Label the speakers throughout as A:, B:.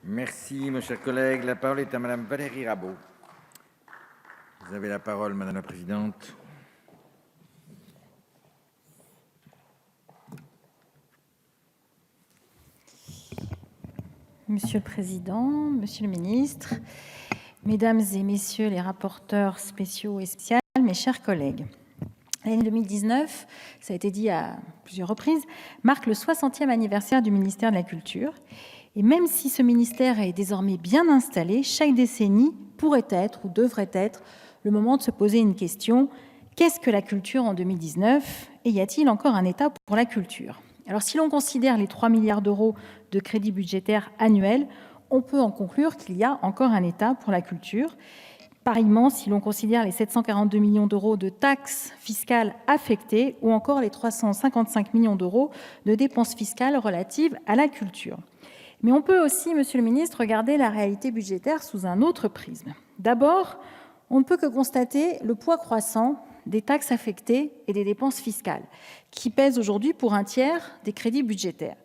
A: Merci, mon cher collègue. La parole est à Madame Valérie Rabault. Vous avez la parole, Madame la Présidente.
B: Monsieur le Président, Monsieur le Ministre, Mesdames et Messieurs les rapporteurs spéciaux et spéciales, mes chers collègues. L'année 2019, ça a été dit à plusieurs reprises, marque le 60e anniversaire du ministère de la Culture. Et même si ce ministère est désormais bien installé, chaque décennie pourrait être ou devrait être le moment de se poser une question. Qu'est-ce que la culture en 2019 et y a-t-il encore un État pour la culture? Alors si l'on considère les 3 milliards d'euros de crédits budgétaires annuels, on peut en conclure qu'il y a encore un État pour la culture. Pareillement, si l'on considère les 742 millions d'euros de taxes fiscales affectées ou encore les 355 millions d'euros de dépenses fiscales relatives à la culture. Mais on peut aussi, Monsieur le Ministre, regarder la réalité budgétaire sous un autre prisme. D'abord, on ne peut que constater le poids croissant des taxes affectées et des dépenses fiscales, qui pèsent aujourd'hui pour un tiers des crédits budgétaires.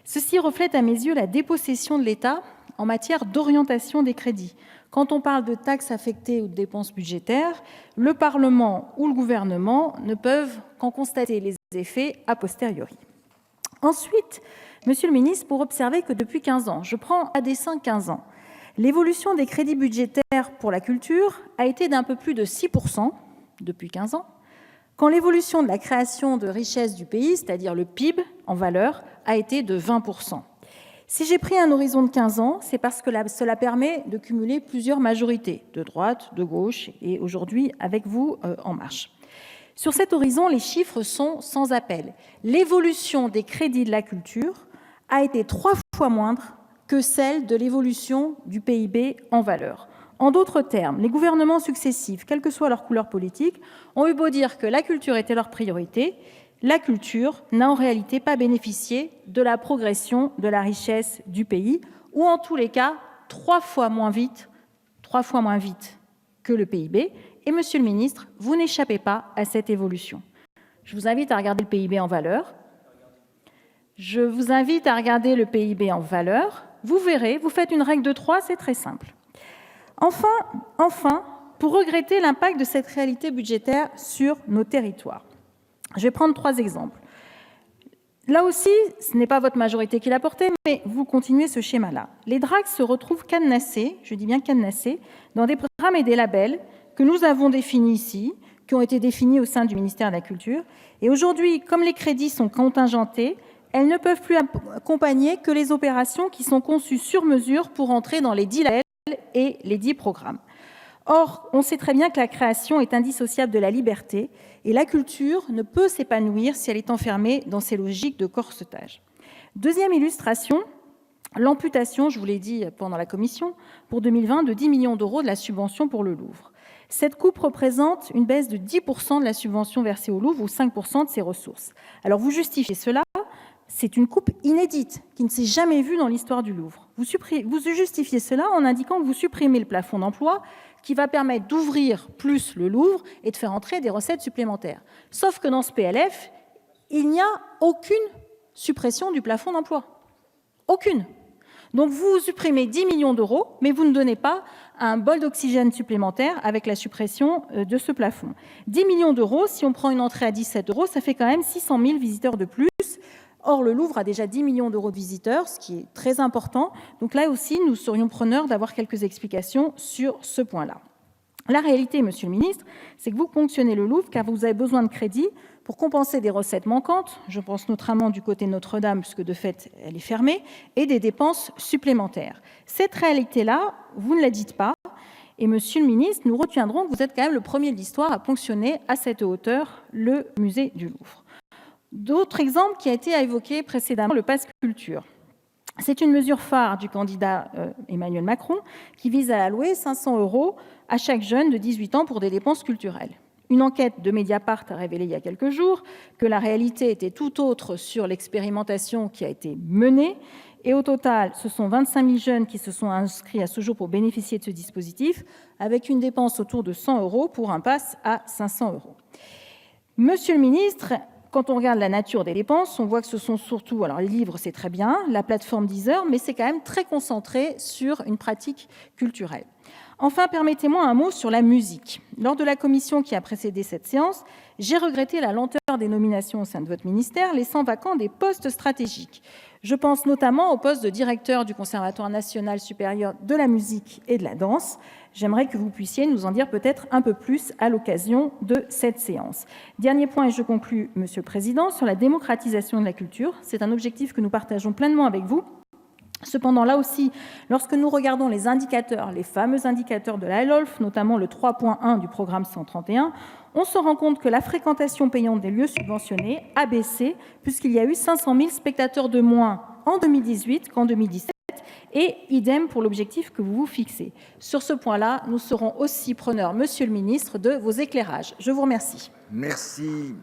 B: Ceci reflète à mes yeux la dépossession de l'État en matière d'orientation des crédits. Quand on parle de taxes affectées ou de dépenses budgétaires, le Parlement ou le gouvernement ne peuvent qu'en constater les effets a posteriori. Ensuite, Monsieur le Ministre, pour observer que depuis 15 ans, je prends à dessein 15 ans, l'évolution des crédits budgétaires pour la culture a été d'un peu plus de 6% depuis 15 ans, quand l'évolution de la création de richesses du pays, c'est-à-dire le PIB en valeur, a été de 20%. Si j'ai pris un horizon de 15 ans, c'est parce que cela permet de cumuler plusieurs majorités, de droite, de gauche, et aujourd'hui avec vous, En Marche. Sur cet horizon, les chiffres sont sans appel. L'évolution des crédits de la culture a été 3 fois moindre que celle de l'évolution du PIB en valeur. En d'autres termes, les gouvernements successifs, quelle que soit leur couleur politique, ont eu beau dire que la culture était leur priorité, la culture n'a en réalité pas bénéficié de la progression de la richesse du pays, ou en tous les cas 3 fois moins vite que le PIB. Et Monsieur le Ministre, vous n'échappez pas à cette évolution. Je vous invite à regarder le PIB en valeur. Vous verrez, vous faites une règle de 3, c'est très simple. Enfin, pour regretter l'impact de cette réalité budgétaire sur nos territoires. Je vais prendre 3 exemples. Là aussi, ce n'est pas votre majorité qui l'a porté, mais vous continuez ce schéma-là. Les DRAC se retrouvent cadenassés, je dis bien cadenassés, dans des programmes et des labels que nous avons définis ici, qui ont été définis au sein du ministère de la Culture. Et aujourd'hui, comme les crédits sont contingentés, elles ne peuvent plus accompagner que les opérations qui sont conçues sur mesure pour entrer dans les 10 labels et les 10 programmes. Or, on sait très bien que la création est indissociable de la liberté et la culture ne peut s'épanouir si elle est enfermée dans ces logiques de corsetage. Deuxième illustration, l'amputation, je vous l'ai dit pendant la commission, pour 2020 de 10 millions d'euros de la subvention pour le Louvre. Cette coupe représente une baisse de 10% de la subvention versée au Louvre ou 5% de ses ressources. Alors vous justifiez cela, c'est une coupe inédite qui ne s'est jamais vue dans l'histoire du Louvre. Vous justifiez cela en indiquant que vous supprimez le plafond d'emploi qui va permettre d'ouvrir plus le Louvre et de faire entrer des recettes supplémentaires. Sauf que dans ce PLF, il n'y a aucune suppression du plafond d'emploi. Aucune. Donc vous supprimez 10 millions d'euros, mais vous ne donnez pas un bol d'oxygène supplémentaire avec la suppression de ce plafond. 10 millions d'euros, si on prend une entrée à 17 euros, ça fait quand même 600 000 visiteurs de plus. Or, le Louvre a déjà 10 millions d'euros de visiteurs, ce qui est très important. Donc là aussi, nous serions preneurs d'avoir quelques explications sur ce point-là. La réalité, Monsieur le Ministre, c'est que vous ponctionnez le Louvre car vous avez besoin de crédits pour compenser des recettes manquantes, je pense notamment du côté de Notre-Dame, puisque de fait, elle est fermée, et des dépenses supplémentaires. Cette réalité-là, vous ne la dites pas. Et Monsieur le Ministre, nous retiendrons que vous êtes quand même le premier de l'histoire à ponctionner à cette hauteur le musée du Louvre. D'autres exemples qui a été évoqué précédemment, le pass culture. C'est une mesure phare du candidat Emmanuel Macron qui vise à allouer 500 € à chaque jeune de 18 ans pour des dépenses culturelles. Une enquête de Mediapart a révélé il y a quelques jours que la réalité était tout autre sur l'expérimentation qui a été menée. Et au total, ce sont 25 000 jeunes qui se sont inscrits à ce jour pour bénéficier de ce dispositif, avec une dépense autour de 100 € pour un pass à 500 €. Monsieur le ministre, Quand on regarde la nature des dépenses, on voit que ce sont surtout, alors les livres c'est très bien, la plateforme Deezer, mais c'est quand même très concentré sur une pratique culturelle. Enfin, permettez-moi un mot sur la musique. Lors de la commission qui a précédé cette séance, j'ai regretté la lenteur des nominations au sein de votre ministère, laissant vacants des postes stratégiques. Je pense notamment au poste de directeur du Conservatoire national supérieur de la musique et de la danse. J'aimerais que vous puissiez nous en dire peut-être un peu plus à l'occasion de cette séance. Dernier point, et je conclus, Monsieur le Président, sur la démocratisation de la culture. C'est un objectif que nous partageons pleinement avec vous. Cependant, là aussi, lorsque nous regardons les indicateurs, les fameux indicateurs de la LOLF, notamment le 3.1 du programme 131, on se rend compte que la fréquentation payante des lieux subventionnés a baissé, puisqu'il y a eu 500 000 spectateurs de moins en 2018 qu'en 2017, et idem pour l'objectif que vous vous fixez. Sur ce point-là, nous serons aussi preneurs, Monsieur le Ministre, de vos éclairages. Je vous remercie.
A: Merci.